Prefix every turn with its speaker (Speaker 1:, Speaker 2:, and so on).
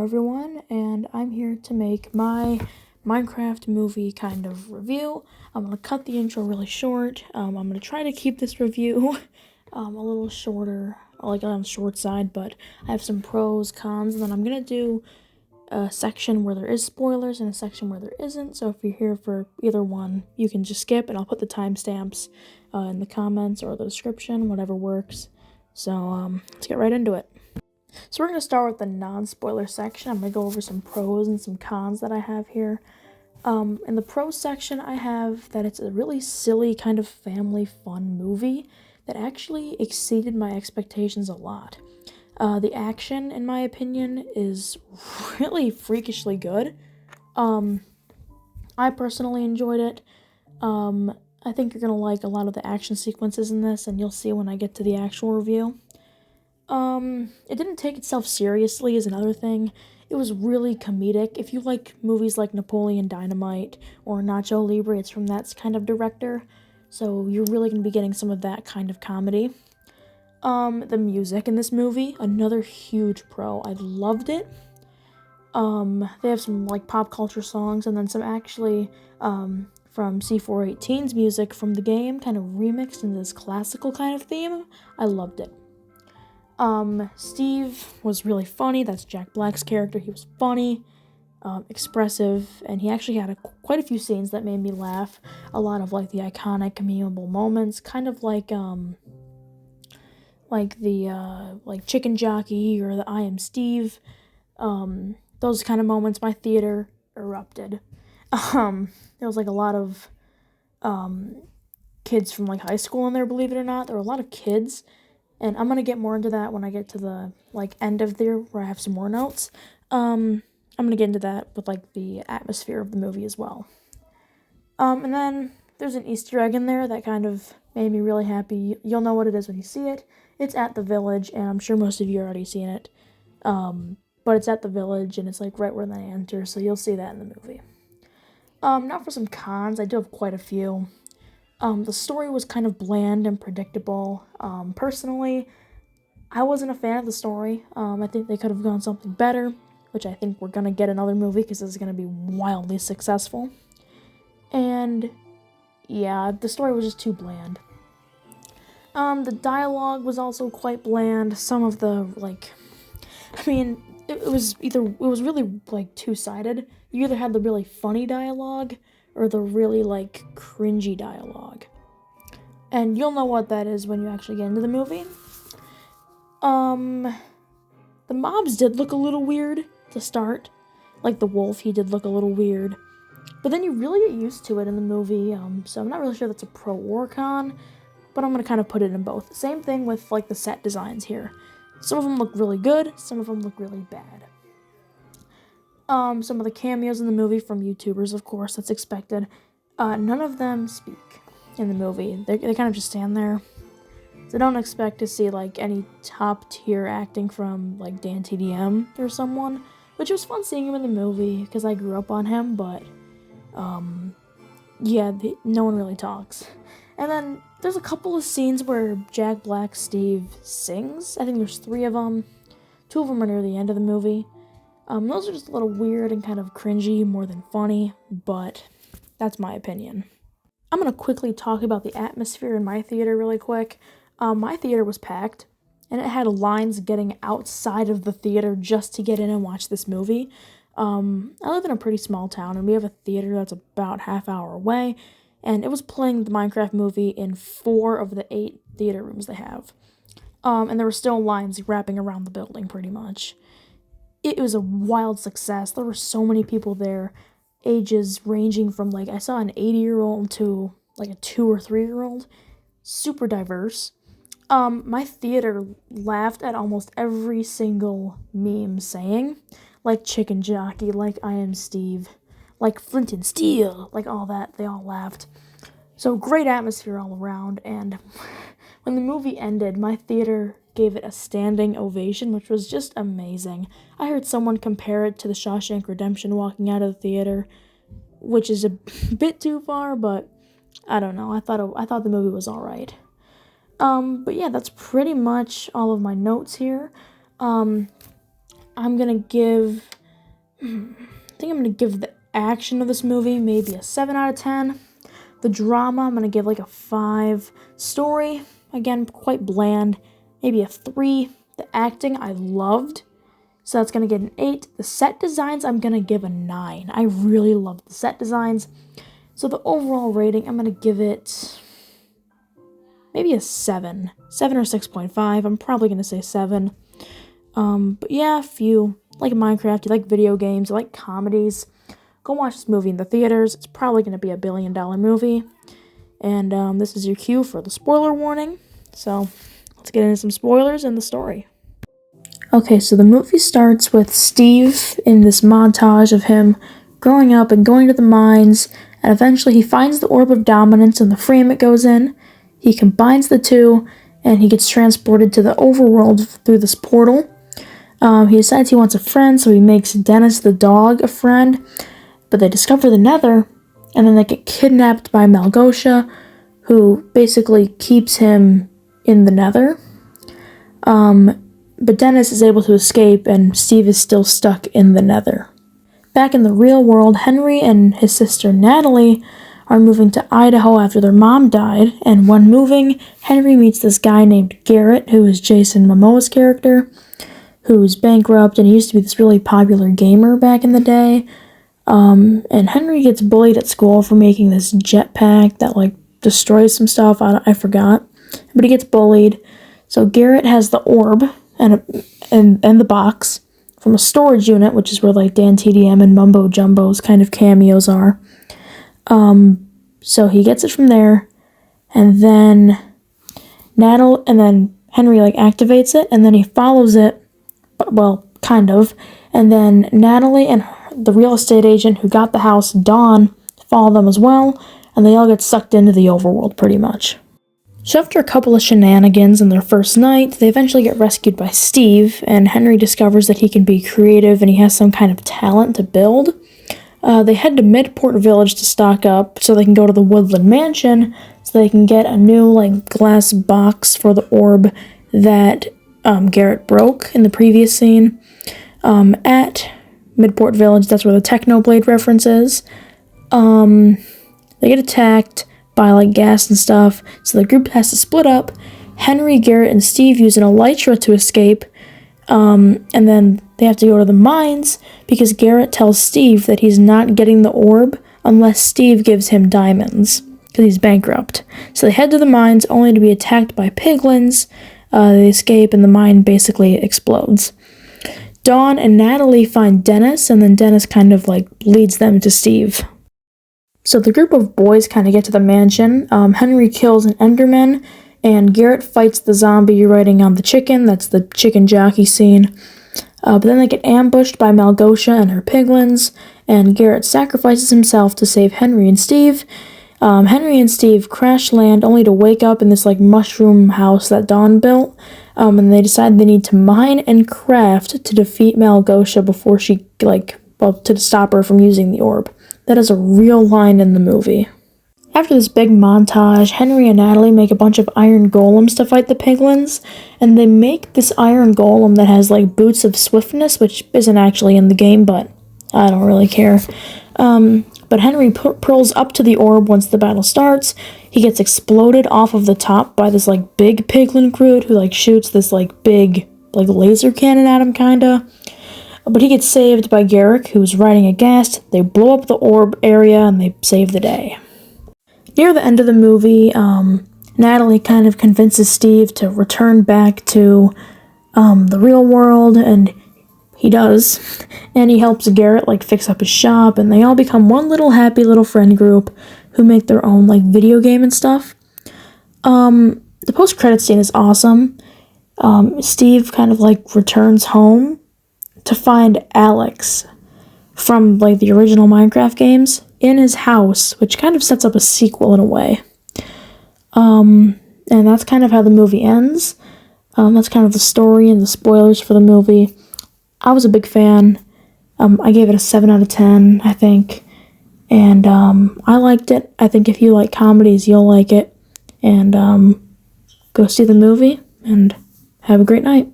Speaker 1: Hello everyone, and I'm here to make my Minecraft movie kind of review. I'm going to cut the intro really short. I'm going to try to keep this review a little shorter, like on the short side, but I have some pros, cons, and then I'm going to do a section where there is spoilers and a section where there isn't. So if you're here for either one, you can just skip, and I'll put the timestamps in the comments or the description, whatever works. So let's get right into it. So we're going to start with the non-spoiler section. I'm going to go over some pros and some cons that I have here. In the pros section, I have that it's a really silly kind of family fun movie that actually exceeded my expectations a lot. The action, in my opinion, is really freakishly good. I personally enjoyed it. I think you're going to like a lot of the action sequences in this, and you'll see when I get to the actual review. It didn't take itself seriously is another thing. It was really comedic. If you like movies like Napoleon Dynamite or Nacho Libre, it's from that kind of director. So you're really going to be getting some of that kind of comedy. The music in this movie, another huge pro. I loved it. They have some like pop culture songs and then some actually from C418's music from the game kind of remixed in this classical kind of theme. I loved it. Steve was really funny. That's Jack Black's character. He was funny, expressive, and he actually had quite a few scenes that made me laugh. A lot of like the iconic, memeable moments, kind of like the Chicken Jockey or the I Am Steve. Those kind of moments. My theater erupted. There was like a lot of kids from like high school in there. Believe it or not, there were a lot of kids. And I'm going to get more into that when I get to the, end of there, where I have some more notes. I'm going to get into that with, the atmosphere of the movie as well. And then there's an Easter egg in there that kind of made me really happy. You'll know what it is when you see it. It's at the village, and I'm sure most of you have already seen it. But it's at the village, and it's, right where they enter, so you'll see that in the movie. Now for some cons. I do have quite a few. The story was kind of bland and predictable. Personally, I wasn't a fan of the story. I think they could have gone something better, which I think we're going to get another movie because this is going to be wildly successful. And, yeah, the story was just too bland. The dialogue was also quite bland. Some of the, it was really, two-sided. You either had the really funny dialogue or the really, cringy dialogue. And you'll know what that is when you actually get into the movie. The mobs did look a little weird to start. Like the wolf, he did look a little weird. But then you really get used to it in the movie, so I'm not really sure that's a pro or con, but I'm going to kind of put it in both. Same thing with, the set designs here. Some of them look really good, some of them look really bad. Some of the cameos in the movie from YouTubers, of course, that's expected. None of them speak in the movie. They kind of just stand there. So don't expect to see, any top-tier acting from, Dan TDM or someone, which was fun seeing him in the movie, because I grew up on him, but, no one really talks. And then there's a couple of scenes where Jack Black Steve sings. I think there's 3 of them. 2 of them are near the end of the movie. Those are just a little weird and kind of cringy more than funny, but that's my opinion. I'm going to quickly talk about the atmosphere in my theater really quick. My theater was packed, and it had lines getting outside of the theater just to get in and watch this movie. I live in a pretty small town, and we have a theater that's about half-hour away, and it was playing the Minecraft movie in 4 of the 8 theater rooms they have. And there were still lines wrapping around the building, pretty much. It was a wild success. There were so many people there, ages ranging from, I saw an 80-year-old to, a 2 or 3-year-old. Super diverse. My theater laughed at almost every single meme saying, Chicken Jockey, I Am Steve, Flint and Steel, all that. They all laughed. So great atmosphere all around, and when the movie ended, my theater gave it a standing ovation, which was just amazing. I heard someone compare it to the Shawshank Redemption walking out of the theater, which is a bit too far, but I don't know. I thought the movie was alright. But yeah, that's pretty much all of my notes here. I'm gonna give, I think I'm gonna give the action of this movie maybe a 7 out of 10. The drama, I'm gonna give like a 5. Story, again, quite bland, maybe a 3. The acting, I loved, so that's gonna get an 8. The set designs, I'm gonna give a 9. I really loved the set designs. So the overall rating, I'm gonna give it maybe a 7. 7 or 6.5. I'm probably gonna say 7. But yeah, if you like Minecraft, you like video games, you like comedies, go watch this movie in the theaters. It's probably gonna be a $1 billion movie. And this is your cue for the spoiler warning. So let's get into some spoilers and the story. Okay, so the movie starts with Steve in this montage of him growing up and going to the mines, and eventually he finds the Orb of Dominance and the frame it goes in. He combines the two, and he gets transported to the overworld through this portal. He decides he wants a friend, so he makes Dennis the dog a friend, but they discover the Nether, and then they get kidnapped by Malgosia, who basically keeps him in the Nether. But Dennis is able to escape, and Steve is still stuck in the Nether. Back in the real world, Henry and his sister Natalie are moving to Idaho after their mom died, and when moving, Henry meets this guy named Garrett, who is Jason Momoa's character, who's bankrupt, and he used to be this really popular gamer back in the day. And Henry gets bullied at school for making this jetpack that, like, destroys some stuff. I forgot. But he gets bullied. So Garrett has the orb and the box from a storage unit, which is where, like, Dan TDM and Mumbo Jumbo's kind of cameos are. So he gets it from there, and then Henry, like, activates it, and then he follows it, well, kind of, and then Natalie and the real estate agent who got the house, Dawn, follow them as well, and they all get sucked into the overworld, pretty much. So after a couple of shenanigans in their first night, they eventually get rescued by Steve, and Henry discovers that he can be creative and he has some kind of talent to build. They head to Midport Village to stock up so they can go to the Woodland Mansion so they can get a new, like, glass box for the orb that Garrett broke in the previous scene. At Midport Village, that's where the Technoblade reference is. They get attacked by, like, gas and stuff, so the group has to split up. Henry, Garrett, and Steve use an elytra to escape, and then they have to go to the mines because Garrett tells Steve that he's not getting the orb unless Steve gives him diamonds, because he's bankrupt. So they head to the mines only to be attacked by piglins. They escape, and the mine basically explodes. Dawn and Natalie find Dennis, and then Dennis kind of, like, leads them to Steve. So the group of boys kind of get to the mansion. Henry kills an Enderman, and Garrett fights the zombie riding on the chicken. That's the chicken jockey scene. But then they get ambushed by Malgosia and her piglins, and Garrett sacrifices himself to save Henry and Steve. Henry and Steve crash land only to wake up in this, like, mushroom house that Dawn built, and they decide they need to mine and craft to defeat Malgosia before she, to stop her from using the orb. That is a real line in the movie. After this big montage, Henry and Natalie make a bunch of iron golems to fight the piglins, and they make this iron golem that has, like, boots of swiftness, which isn't actually in the game, but I don't really care. But Henry pulls up to the orb once the battle starts. He gets exploded off of the top by this, like, big piglin Groot who, like, shoots this, like, big, like, laser cannon at him, kinda. But he gets saved by Garrick, who's riding a ghast. They blow up the orb area, and they save the day. Near the end of the movie, Natalie kind of convinces Steve to return back to the real world, and he does. And he helps Garrett, like, fix up his shop, and they all become one little happy little friend group who make their own, like, video game and stuff. The post-credit scene is awesome. Steve kind of, like, returns home to find Alex from, like, the original Minecraft games in his house, which kind of sets up a sequel in a way. And that's kind of how the movie ends. That's kind of the story and the spoilers for the movie. I was a big fan. I gave it a 7 out of 10, I think. And I liked it. I think if you like comedies, you'll like it. And go see the movie, and have a great night.